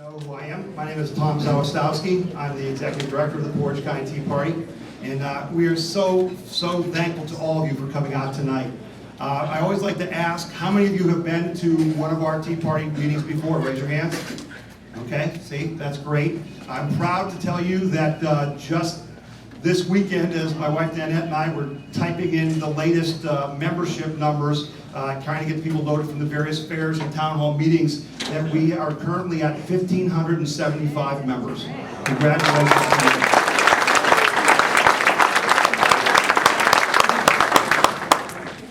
Know who I am. My name is Tom Zawistowski. I'm the Executive Director of the Portage County Tea Party, and we are so thankful to all of you for coming out tonight. I always like to ask, how many of you have been to one of our Tea Party meetings before? Raise your hands. Okay, see, that's great. I'm proud to tell you that just this weekend, as my wife Danette and I were typing in the latest membership numbers, trying to get people noted from the various fairs and town hall meetings, that we are currently at 1,575 members. Congratulations to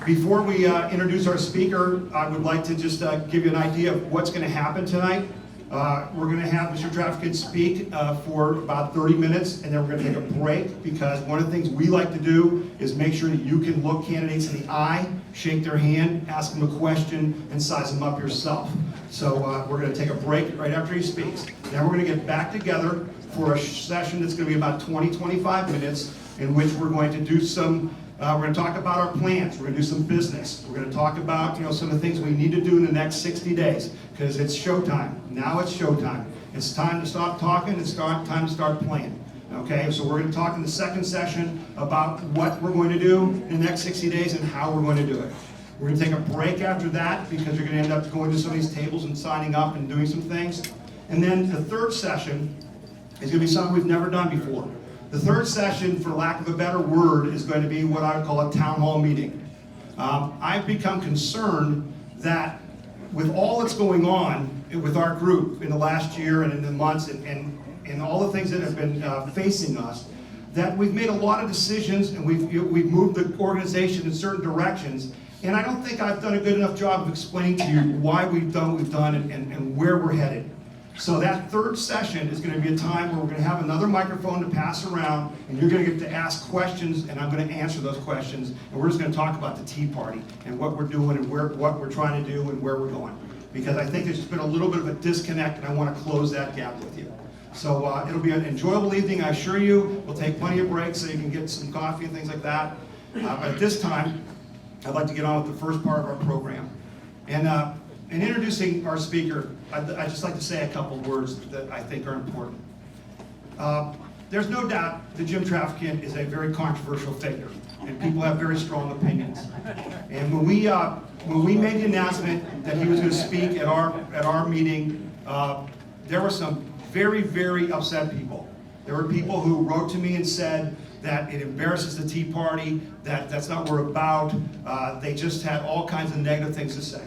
you. Before we introduce our speaker, I would like to just give you an idea of what's going to happen tonight. We're going to have Mr. Traficant speak for about 30 minutes, and then we're going to take a break, because one of the things we like to do is make sure that you can look candidates in the eye, shake their hand, ask them a question, and size them up yourself. So we're going to take a break right after he speaks. Then we're going to get back together for a session that's going to be about 20-25 minutes, in which we're going to do some we're going to talk about our plans. We're going to do some business. We're going to talk about, some of the things we need to do in the next 60 days, because it's showtime. Now it's showtime. It's time to stop talking. It's time to start playing. Okay, so we're going to talk in the second session about what we're going to do in the next 60 days and how we're going to do it. We're going to take a break after that, because you're going to end up going to some of these tables and signing up and doing some things. And then the third session is going to be something we've never done before. The third session, for lack of a better word, is going to be what I would call a town hall meeting. I've become concerned that with all that's going on with our group in the last year and in the months and all the things that have been facing us, that we've made a lot of decisions and we've moved the organization in certain directions. And I don't think I've done a good enough job of explaining to you why we've done what we've done and where we're headed. So that third session is going to be a time where we're going to have another microphone to pass around, and you're going to get to ask questions, and I'm going to answer those questions, and we're just going to talk about the Tea Party and what we're doing and what we're trying to do and where we're going. Because I think there's just been a little bit of a disconnect, and I want to close that gap with you. So it'll be an enjoyable evening, I assure you. We'll take plenty of breaks so you can get some coffee and things like that. But at this time, I'd like to get on with the first part of our program. And in introducing our speaker, I'd just like to say a couple of words that I think are important. There's no doubt that Jim Traficant is a very controversial figure, and people have very strong opinions. And when we made the announcement that he was going to speak at our meeting, there were some very upset people. There were people who wrote to me and said that it embarrasses the Tea Party, that that's not what we're about. They just had all kinds of negative things to say.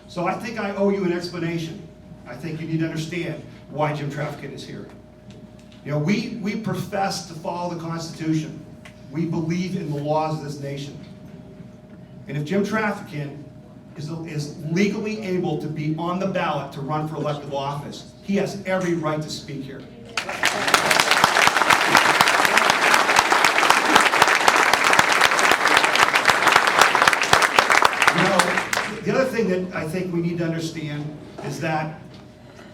So I think I owe you an explanation. I think you need to understand why Jim Traficant is here. We profess to follow the Constitution. We believe in the laws of this nation. And if Jim Traficant is legally able to be on the ballot to run for elective office, he has every right to speak here. The other thing that I think we need to understand is that,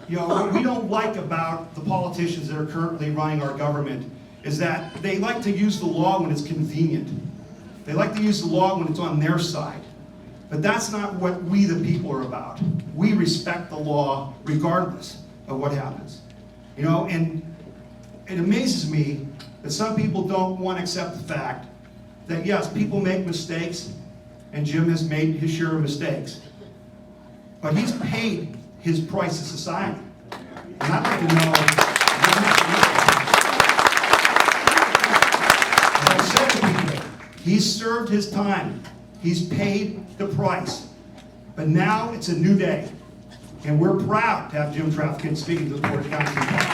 what we don't like about the politicians that are currently running our government is that they like to use the law when it's convenient. They like to use the law when it's on their side. But that's not what we the people are about. We respect the law regardless of what happens. And it amazes me that some people don't want to accept the fact that, yes, people make mistakes, and Jim has made his share of mistakes. But he's paid his price to society. And I'd like to know, as I said to people, he's served his time. He's paid the price. But now it's a new day. And we're proud to have Jim Traficant speaking to the Portage County Tea Party.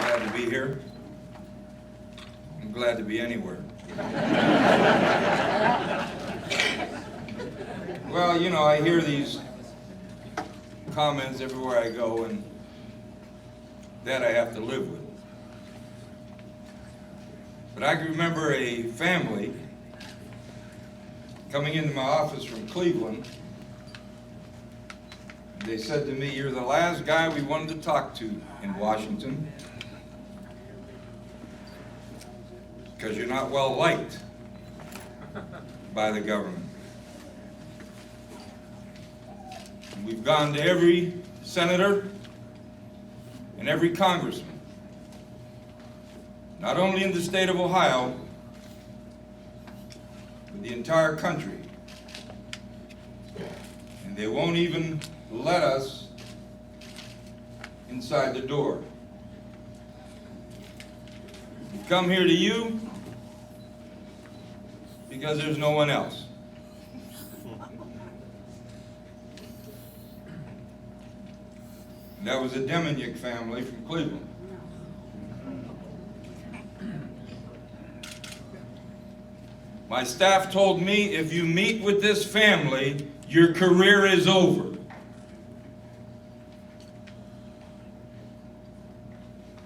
Glad to be here. I'm glad to be anywhere. Well, I hear these comments everywhere I go, and that I have to live with. But I can remember a family coming into my office from Cleveland. They said to me, "You're the last guy we wanted to talk to in Washington because you're not well liked by the government." We've gone to every senator and every congressman, not only in the state of Ohio, but the entire country. And they won't even let us inside the door. We've come here to you because there's no one else. And that was the Deminick family from Cleveland. My staff told me, if you meet with this family, your career is over.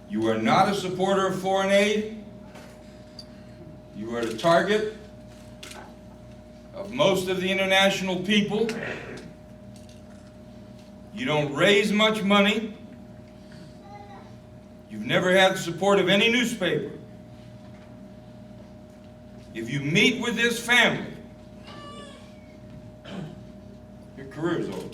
You are not a supporter of foreign aid. You are the target of most of the international people. You don't raise much money. You've never had the support of any newspaper. If you meet with this family, your career is over.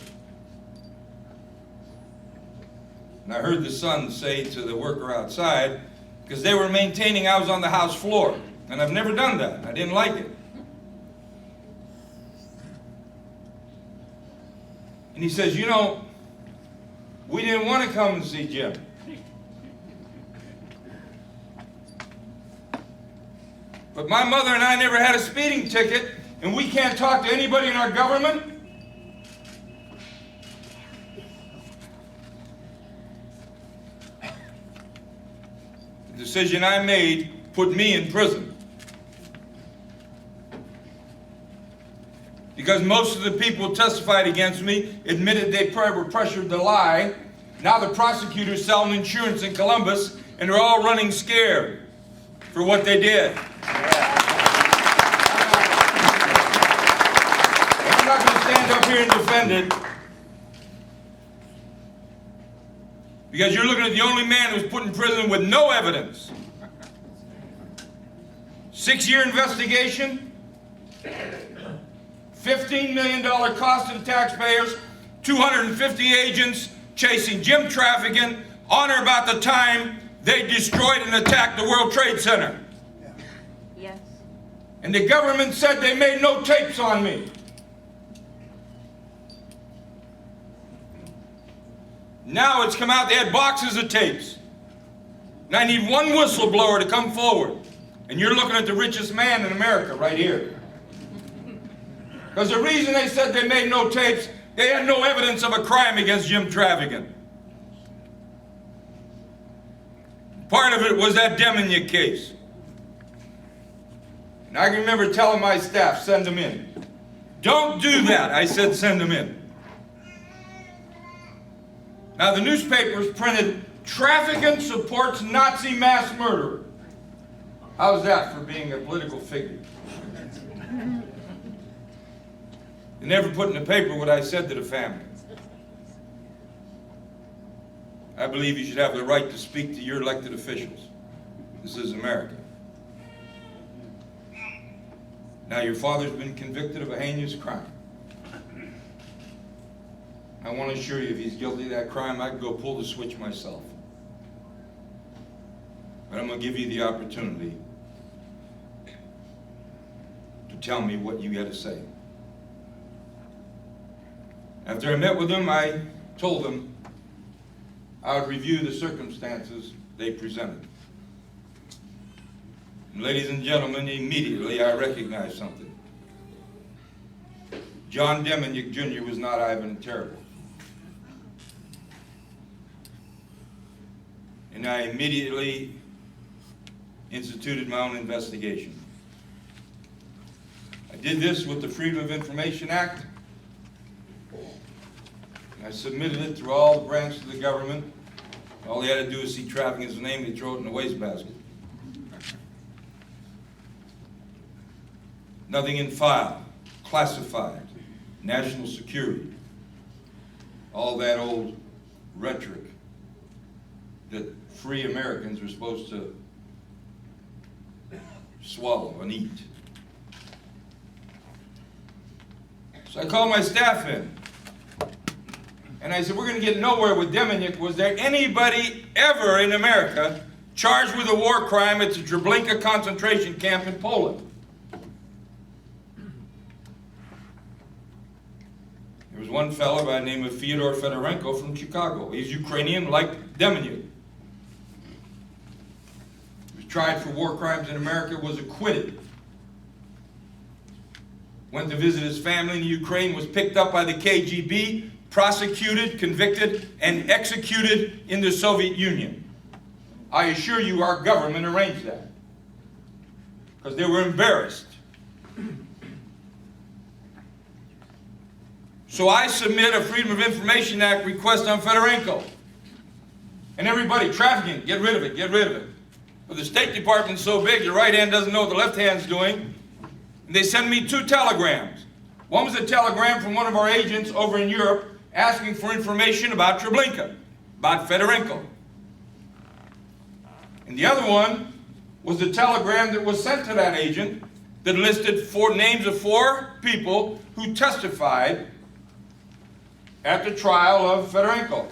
And I heard the son say to the worker outside, because they were maintaining I was on the House floor, and I've never done that. I didn't like it. And he says, you know, we didn't want to come and see Jim. But my mother and I never had a speeding ticket, and we can't talk to anybody in our government. The decision I made put me in prison. Because most of the people who testified against me admitted they were pressured to lie. Now the prosecutors selling insurance in Columbus, and they're all running scared for what they did. I'm not going to stand up here and defend it, because you're looking at the only man who was put in prison with no evidence. 6-year investigation, $15 million cost to the taxpayers, 250 agents chasing Jim Traficant on or about the time they destroyed and attacked the World Trade Center. Yes. And the government said they made no tapes on me. Now it's come out they had boxes of tapes. And I need one whistleblower to come forward. And you're looking at the richest man in America right here. Because the reason they said they made no tapes, they had no evidence of a crime against Jim Traficant. Part of it was that Deminick case. And I can remember telling my staff, send them in. Don't do that. I said, send them in. Now the newspapers printed, Traficant supports Nazi mass murder. How's that for being a political figure? They never put in the paper what I said to the family. I believe you should have the right to speak to your elected officials. This is America. Now your father's been convicted of a heinous crime. I want to assure you, if he's guilty of that crime, I'd go pull the switch myself. But I'm going to give you the opportunity to tell me what you got to say. After I met with them, I told them I would review the circumstances they presented. And ladies and gentlemen, immediately I recognized something. John Deminick Jr. was not Ivan Terrible. And I immediately instituted my own investigation. I did this with the Freedom of Information Act. I submitted it through all the branches of the government. All they had to do is see Traficant's name, they throw it in the wastebasket. Nothing in file, classified, national security, all that old rhetoric that free Americans are supposed to swallow and eat. So I called my staff in. And I said, we're going to get nowhere with Demjanjuk. Was there anybody ever in America charged with a war crime at the Treblinka concentration camp in Poland? There was one fellow by the name of Fyodor Fedorenko from Chicago. He's Ukrainian, like Demjanjuk. He was tried for war crimes in America, was acquitted. Went to visit his family in Ukraine, was picked up by the KGB, prosecuted, convicted, and executed in the Soviet Union. I assure you our government arranged that because they were embarrassed. So I submit a Freedom of Information Act request on Fedorenko. And everybody, Traficant, get rid of it, get rid of it. But the State Department's so big, the right hand doesn't know what the left hand's doing. And they send me 2 telegrams. One was a telegram from one of our agents over in Europe asking for information about Treblinka, about Fedorenko. And the other one was the telegram that was sent to that agent that listed 4 names of 4 people who testified at the trial of Fedorenko.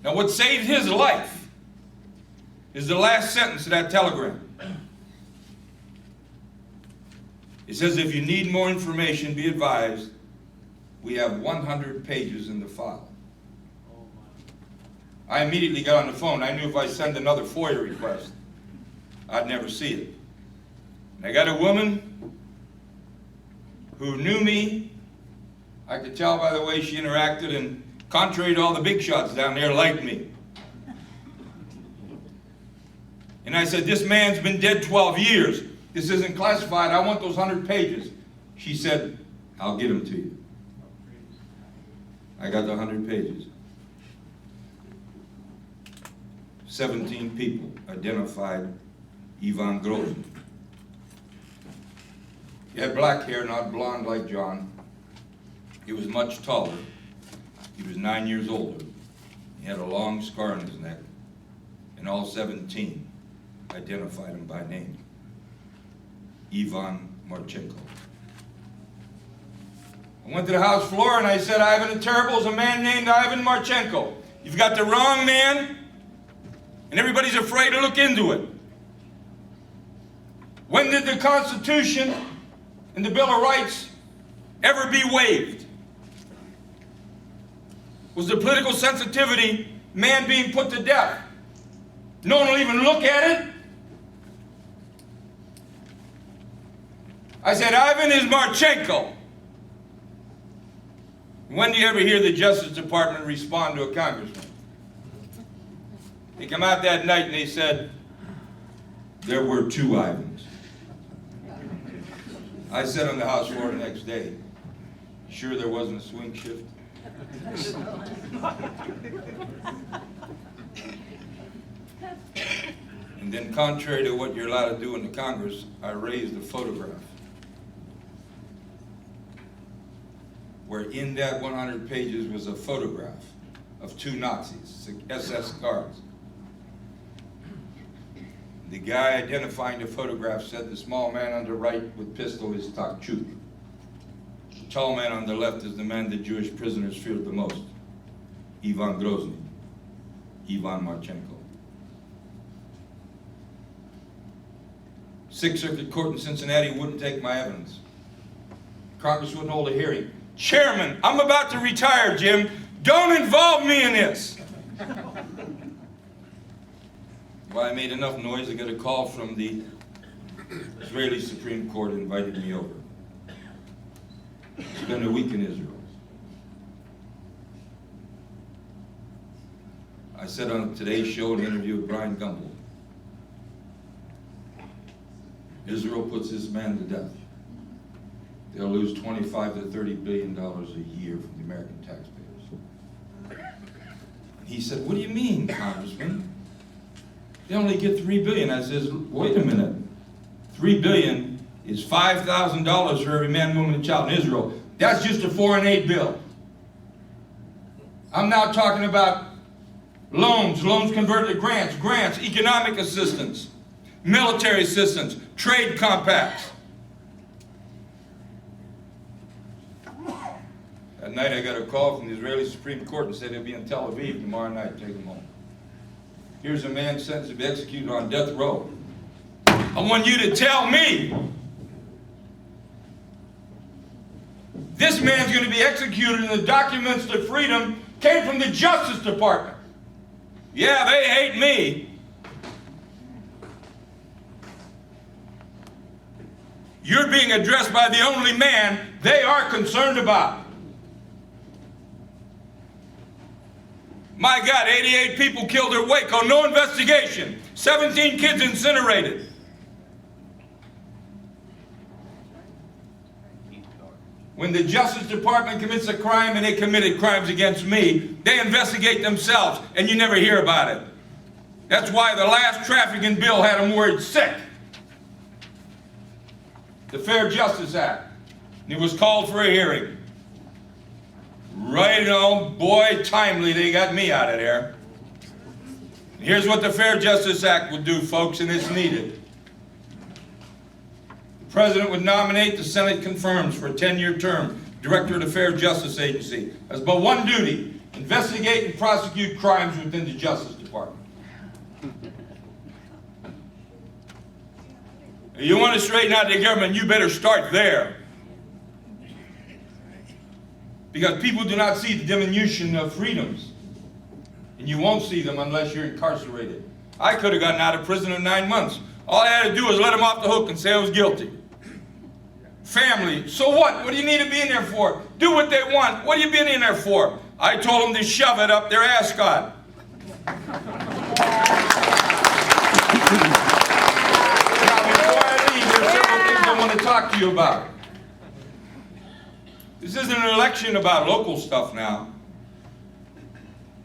Now what saved his life is the last sentence of that telegram. It says, if you need more information, be advised, we have 100 pages in the file. I immediately got on the phone. I knew if I sent another FOIA request, I'd never see it. And I got a woman who knew me. I could tell by the way she interacted, and contrary to all the big shots down there, liked me. And I said, this man's been dead 12 years. This isn't classified. I want those 100 pages. She said, I'll get them to you. I got the 100 pages. 17 people identified Ivan Grozny. He had black hair, not blonde like John. He was much taller. He was 9 years older. He had a long scar on his neck. And all 17 identified him by name. Ivan Marchenko. I went to the House floor and I said, Ivan the Terrible is a man named Ivan Marchenko. You've got the wrong man, and everybody's afraid to look into it. When did the Constitution and the Bill of Rights ever be waived? Was the political sensitivity man being put to death? No one will even look at it? I said, Ivan is Marchenko. When do you ever hear the Justice Department respond to a congressman? They come out that night and they said, there were 2 Ivans. I said on the House floor the next day, sure there wasn't a swing shift? And then contrary to what you're allowed to do in the Congress, I raised a photograph where in that 100 pages was a photograph of 2 Nazis, SS guards. The guy identifying the photograph said the small man on the right with pistol is Takchuk. The tall man on the left is the man the Jewish prisoners feared the most, Ivan Grozny, Ivan Marchenko. 6th Circuit Court in Cincinnati wouldn't take my evidence. Congress wouldn't hold a hearing. Chairman, I'm about to retire, Jim. Don't involve me in this. Well, I made enough noise. I got a call from the Israeli Supreme Court and invited me over. Spend a week in Israel. I said on today's show, an interview with Brian Gumbel, Israel puts this man to death. They'll lose $25 to $30 billion a year from the American taxpayers. And he said, what do you mean, Congressman? They only get $3 billion. I says, wait a minute. $3 billion is $5,000 for every man, woman, and child in Israel. That's just a foreign aid bill. I'm now talking about loans converted to grants, economic assistance, military assistance, trade compacts. That That night I got a call from the Israeli Supreme Court and said he'll be in Tel Aviv tomorrow night. Take him home. Here's a man sentenced to be executed on death row. I want you to tell me this man's going to be executed and the documents to freedom came from the Justice Department. Yeah, they hate me. You're being addressed by the only man they are concerned about. My God, 88 people killed at Waco, no investigation. 17 kids incinerated. When the Justice Department commits a crime, and they committed crimes against me, they investigate themselves, and you never hear about it. That's why the last trafficking bill had them worried sick. The Fair Justice Act. And it was called for a hearing. Right on, boy, timely, they got me out of there. And here's what the Fair Justice Act would do, folks, and it's needed. The President would nominate, the Senate confirms for a 10-year term, Director of the Fair Justice Agency. Has but one duty: investigate and prosecute crimes within the Justice Department. You want to straighten out the government, you better start there. Because people do not see the diminution of freedoms. And you won't see them unless you're incarcerated. I could have gotten out of prison in 9 months. All I had to do was let them off the hook and say I was guilty. Family, so what? What do you need to be in there for? Do what they want. What are you being in there for? I told them to shove it up their ascot. Now, before I leave, there's several things I want to talk to you about. This isn't an election about local stuff now.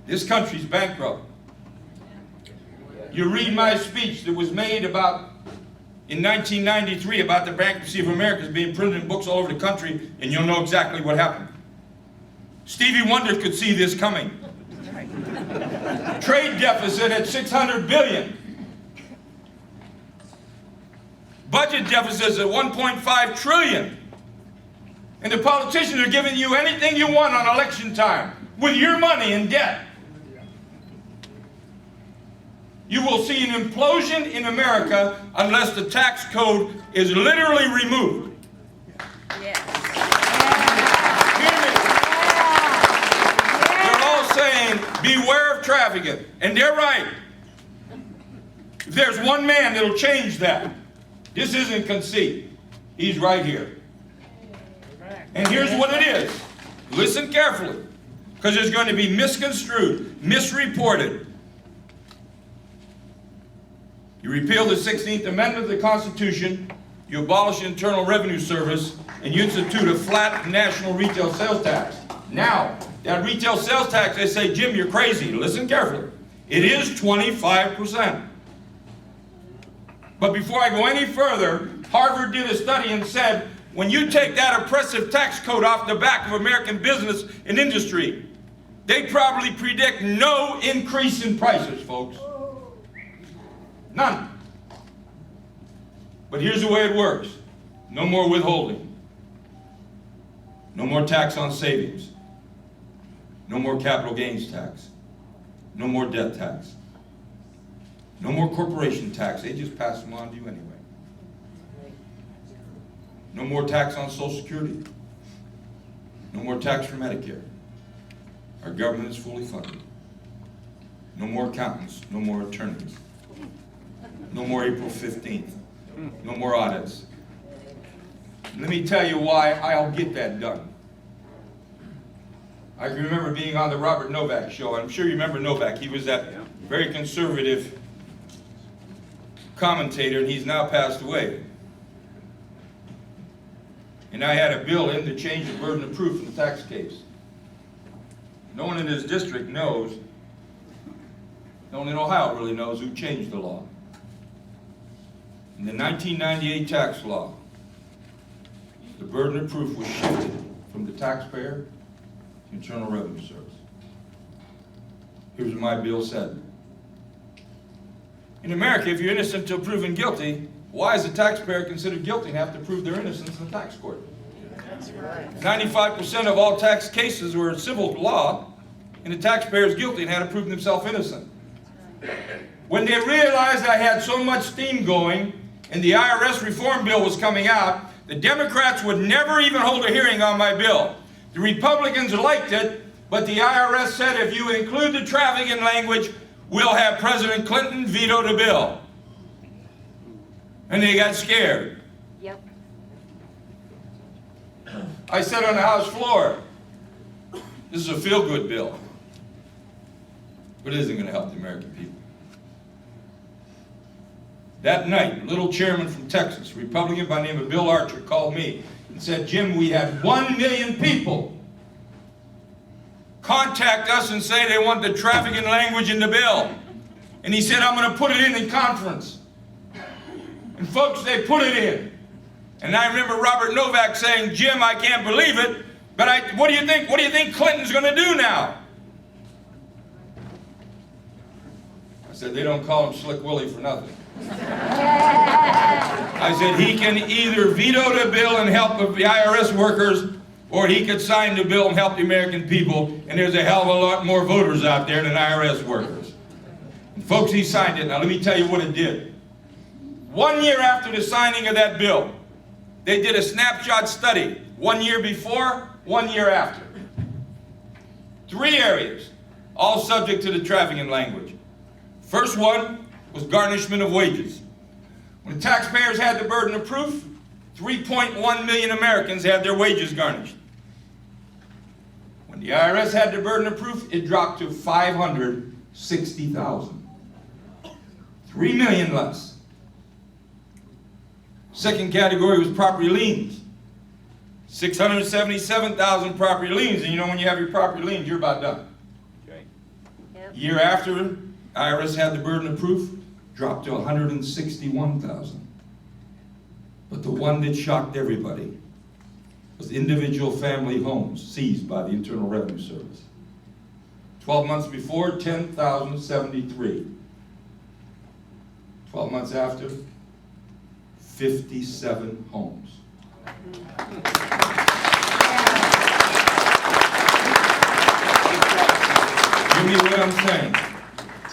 This country's bankrupt. You read my speech that was made in 1993 about the bankruptcy of America is being printed in books all over the country, and you'll know exactly what happened. Stevie Wonder could see this coming. Trade deficit at $600 billion. Budget deficits at $1.5 trillion. And the politicians are giving you anything you want on election time with your money in debt. You will see an implosion in America unless the tax code is literally removed. Yes. They're all saying, beware of trafficking. And they're right. If there's one man that'll change that, this isn't conceit. He's right here. And here's what it is. Listen carefully, because it's going to be misconstrued, misreported. You repeal the 16th Amendment of the Constitution, you abolish the Internal Revenue Service, and you institute a flat national retail sales tax. Now, that retail sales tax, they say, Jim, you're crazy. Listen carefully. It is 25%. But before I go any further, Harvard did a study and said, when you take that oppressive tax code off the back of American business and industry, they probably predict no increase in prices, folks. None. But here's the way it works. No more withholding. No more tax on savings. No more capital gains tax. No more debt tax. No more corporation tax. They just pass them on to you anyway. No more tax on Social Security. No more tax for Medicare. Our government is fully funded. No more accountants. No more attorneys. No more April 15th. No more audits. Let me tell you why I'll get that done. I can remember being on the Robert Novak show. I'm sure you remember Novak. He was that very conservative commentator, and he's now passed away. And I had a bill in to change the burden of proof in the tax case. No one in his district knows, no one in Ohio really knows who changed the law. In the 1998 tax law, the burden of proof was shifted from the taxpayer to Internal Revenue Service. Here's what my bill said. In America, if you're innocent until proven guilty, why is the taxpayer considered guilty and have to prove their innocence in the tax court? 95% of all tax cases were in civil law, and the taxpayer is guilty and had to prove himself innocent. When they realized I had so much steam going and the IRS reform bill was coming out, the Democrats would never even hold a hearing on my bill. The Republicans liked it, but the IRS said if you include the trafficking language, we'll have President Clinton veto the bill. And they got scared. Yep. I said on the House floor, this is a feel-good bill, but it isn't going to help the American people. That night, a little chairman from Texas, Republican by the name of Bill Archer, called me and said, Jim, we had 1 million people contact us and say they want the trafficking language in the bill. And he said, I'm going to put it in conference. And folks, they put it in. And I remember Robert Novak saying, Jim, I can't believe it, but what do you think? What do you think Clinton's going to do now? I said, they don't call him Slick Willie for nothing. I said, he can either veto the bill and help the IRS workers, or he could sign the bill and help the American people, and there's a hell of a lot more voters out there than IRS workers. And folks, he signed it. Now let me tell you what it did. 1 year after the signing of that bill, they did a snapshot study. 1 year before, 1 year after. 3 areas, all subject to the trafficking language. First one was garnishment of wages. When the taxpayers had the burden of proof, 3.1 million Americans had their wages garnished. When the IRS had the burden of proof, it dropped to 560,000. 3 million less. Second category was property liens. 677,000 property liens, and you know when you have your property liens, you're about done. Yep. Year after IRS had the burden of proof, dropped to 161,000. But the one that shocked everybody was individual family homes seized by the Internal Revenue Service. 12 months before, 10,073. 12 months after, 57 homes. Hear me what I'm saying.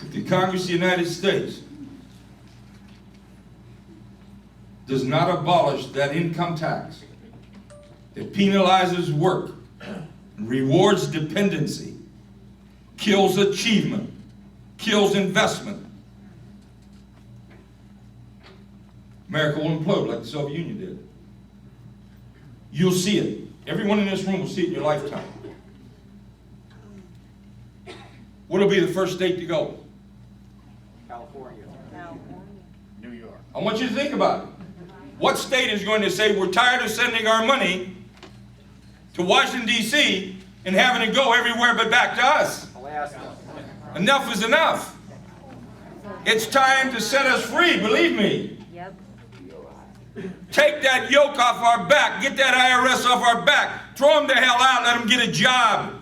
If the Congress of the United States does not abolish that income tax that penalizes work, rewards dependency, kills achievement, kills investment, America will implode like the Soviet Union did. You'll see it. Everyone in this room will see it in your lifetime. What'll be the first state to go? California. New York. I want you to think about it. What state is going to say, we're tired of sending our money to Washington, D.C. and having it go everywhere but back to us? Alaska. Enough is enough. It's time to set us free, believe me. Yep. Take that yoke off our back. Get that IRS off our back. Throw them the hell out. Let them get a job.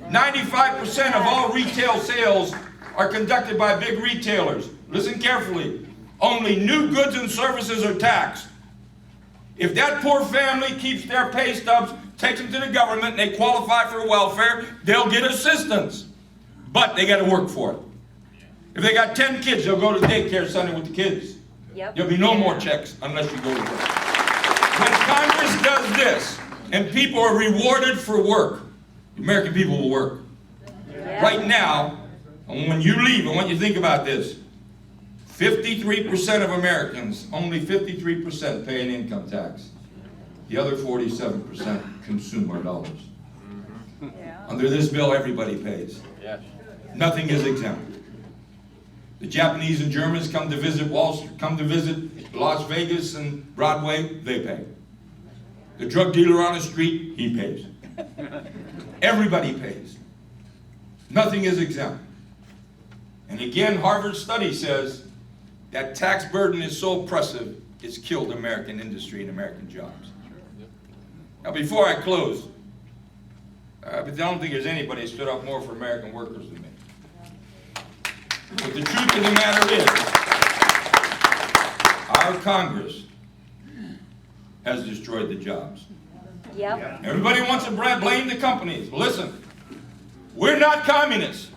95% of all retail sales are conducted by big retailers. Listen carefully. Only new goods and services are taxed. If that poor family keeps their pay stubs, takes them to the government, and they qualify for welfare, they'll get assistance. But they got to work for it. If they got 10 kids, they'll go to daycare Sunday with the kids. Yep. There'll be no more checks unless you go to work. When Congress does this, and people are rewarded for work, the American people will work. Yep. Right now, and when you leave, I want you to think about this. 53% of Americans, only 53% pay an income tax. The other 47% consume our dollars. Yeah. Under this bill, everybody pays. Yes. Nothing is exempt. The Japanese and Germans come to visit Wall Street, come to visit Las Vegas and Broadway, they pay. The drug dealer on the street, he pays. Everybody pays. Nothing is exempt. And again, Harvard study says that tax burden is so oppressive, it's killed American industry and American jobs. Now, before I close, I don't think there's anybody who stood up more for American workers than me. But the truth of the matter is, our Congress has destroyed the jobs. Yep. Everybody wants to blame the companies. Listen, we're not communists.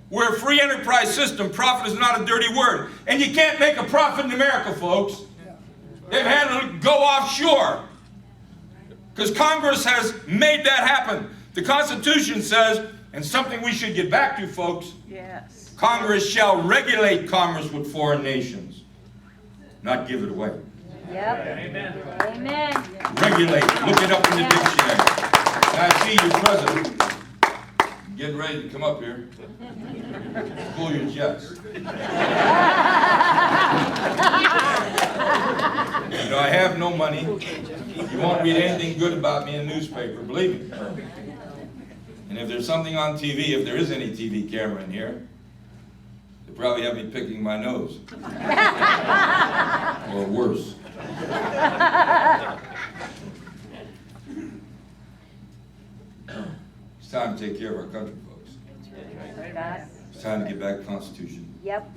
We're a free enterprise system. Profit is not a dirty word. And you can't make a profit in America, folks. They've had to go offshore. Because Congress has made that happen. The Constitution says, and something we should get back to, folks, Yes. Congress shall regulate commerce with foreign nations, not give it away. Yep. Amen. Amen. Regulate. Look it up in the dictionary. And I see your president getting ready to come up here. Pull your jets. You know, I have no money. You won't read anything good about me in the newspaper, believe me. And if there's something on TV, if there is any TV camera in here, they probably have me picking my nose. Or worse. It's time to take care of our country, folks. It's time to get back to the Constitution. Yep.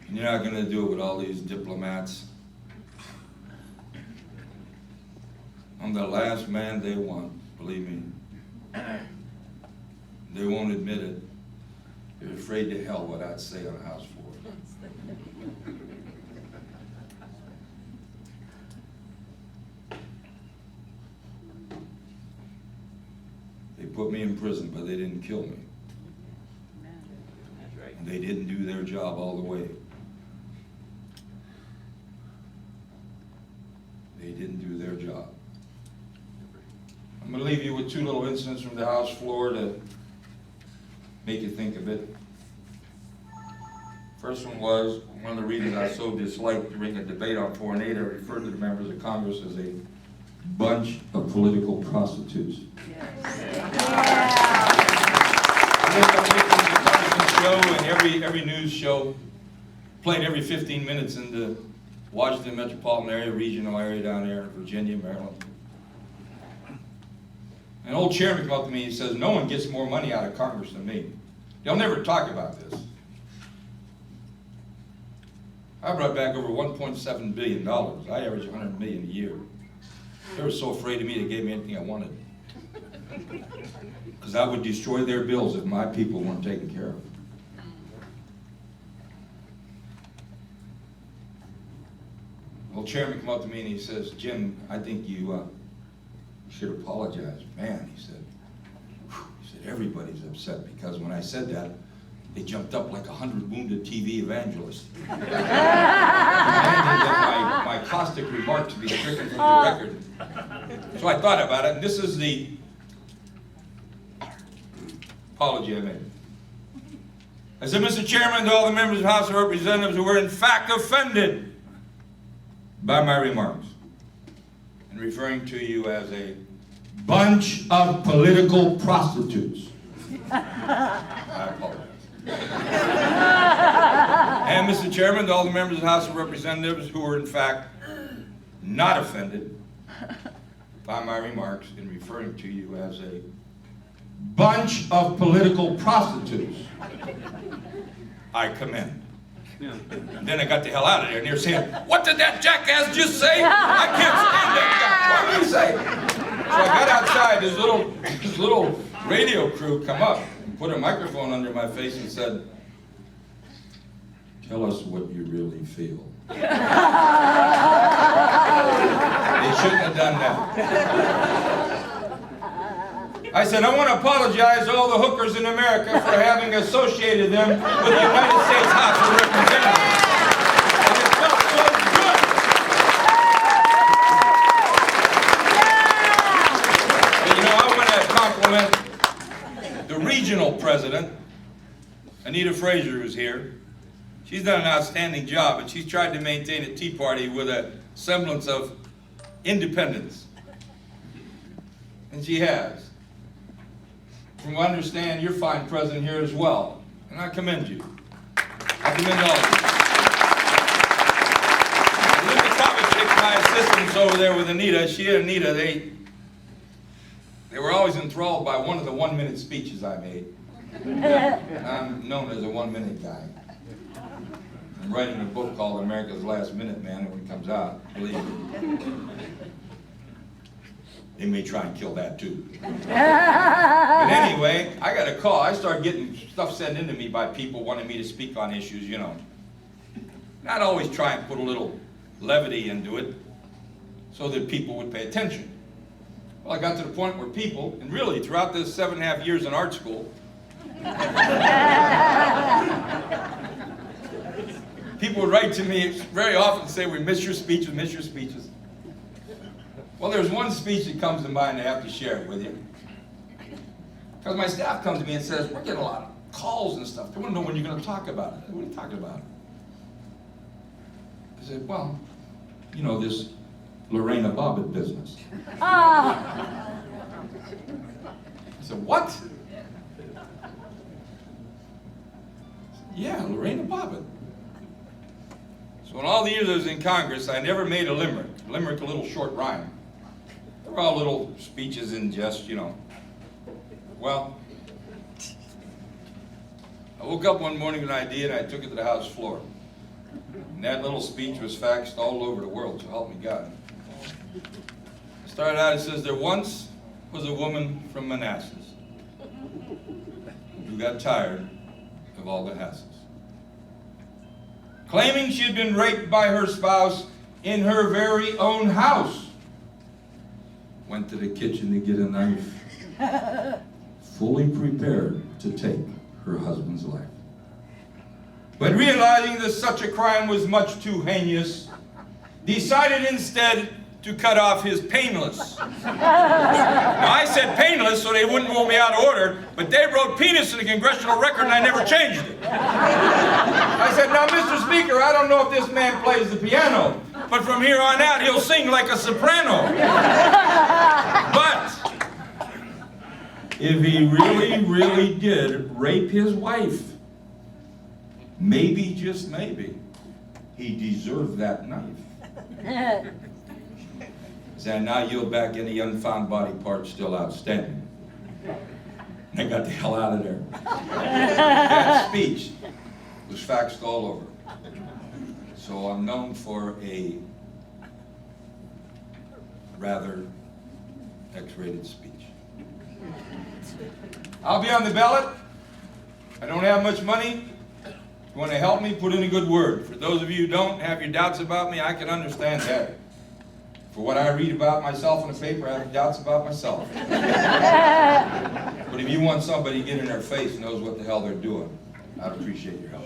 And you're not going to do it with all these diplomats. I'm the last man they want, believe me. They won't admit it. They're afraid to hell what I'd say on the House floor. They put me in prison, but they didn't kill me. And they didn't do their job all the way. They didn't do their job. I'm going to leave you with two little incidents from the House floor to make you think a bit. First one was, one of the reasons I so disliked during a debate on foreign aid, I referred to the members of Congress as a bunch of political prostitutes. Show and every news show played every 15 minutes in the Washington metropolitan area, regional area down there in Virginia, Maryland. An old chairman came up to me and he says, no one gets more money out of Congress than me. They'll never talk about this. I brought back over $1.7 billion. I average $100 million a year. They were so afraid of me they gave me anything I wanted. Because I would destroy their bills if my people weren't taken care of. Old chairman came up to me and he says, Jim, I think you should apologize. Man, he said, everybody's upset because when I said that, they jumped up like 100 wounded TV evangelists. Demanding that my caustic remarks be stricken from the record. So I thought about it, and this is the apology I made. I said, Mr. Chairman, to all the members of the House of Representatives who were in fact offended by my remarks, and referring to you as a bunch of political prostitutes. I apologize. And Mr. Chairman, to all the members of the House of Representatives who were in fact not offended by my remarks in referring to you as a bunch of political prostitutes, I commend. And then I got the hell out of there, and they were saying, what did that jackass just say? I can't stand that guy. What did he say? So I got outside, this little radio crew come up and put a microphone under my face and said, tell us what you really feel. They shouldn't have done that. I said, I want to apologize to all the hookers in America for having associated them with the United States House of Representatives. And it felt so good. But, you know, I want to compliment the regional president, Anita Fraser, who's here. She's done an outstanding job, and she's tried to maintain a Tea Party with a semblance of independence. And she has. From what I understand, you're fine president here as well, and I commend you. I commend all of you. Linda Traficant, my assistants over there with Anita, she and Anita, they were always enthralled by one of the 1-minute speeches I made. I'm known as a 1-minute guy. I'm writing a book called America's Last Minute Man when it comes out, believe me. They may try and kill that too. But anyway, I got a call. I started getting stuff sent into me by people wanting me to speak on issues, you know. Not always try and put a little levity into it so that people would pay attention. Well, I got to the point where people, and really throughout this 7.5 years in art school, people would write to me very often and say, we miss your speeches, miss your speeches. Well, there's one speech that comes to mind, I have to share it with you. Because my staff comes to me and says, we're getting a lot of calls and stuff. They want to know when you're going to talk about it. What are you talking about? I said, well, you know, this Lorena Bobbitt business. I said, what? I said, yeah, Lorena Bobbitt. So in all the years I was in Congress, I never made a limerick. Limerick, a little short rhyme. They were all little speeches in jest, you know. Well, I woke up one morning with an idea and I took it to the House floor. And that little speech was faxed all over the world, so help me God. It started out, it says, there once was a woman from Manassas who got tired of all the hassles. Claiming she had been raped by her spouse in her very own house. Went to the kitchen to get a knife, fully prepared to take her husband's life. But realizing that such a crime was much too heinous, decided instead to cut off his painless. Now I said painless so they wouldn't rule me out of order, but they wrote penis in the congressional record and I never changed it. I said, now Mr. Speaker, I don't know if this man plays the piano, but from here on out he'll sing like a soprano. But if he really did rape his wife, maybe, just maybe, he deserved that knife. And now yield back any unfound body part still outstanding. And I got the hell out of there. That speech was faxed all over. So I'm known for a rather X-rated speech. I'll be on the ballot. I don't have much money. If you want to help me, put in a good word. For those of you who don't have your doubts about me, I can understand that. For what I read about myself in the paper, I have doubts about myself. But if you want somebody to get in their face and knows what the hell they're doing, I'd appreciate your help.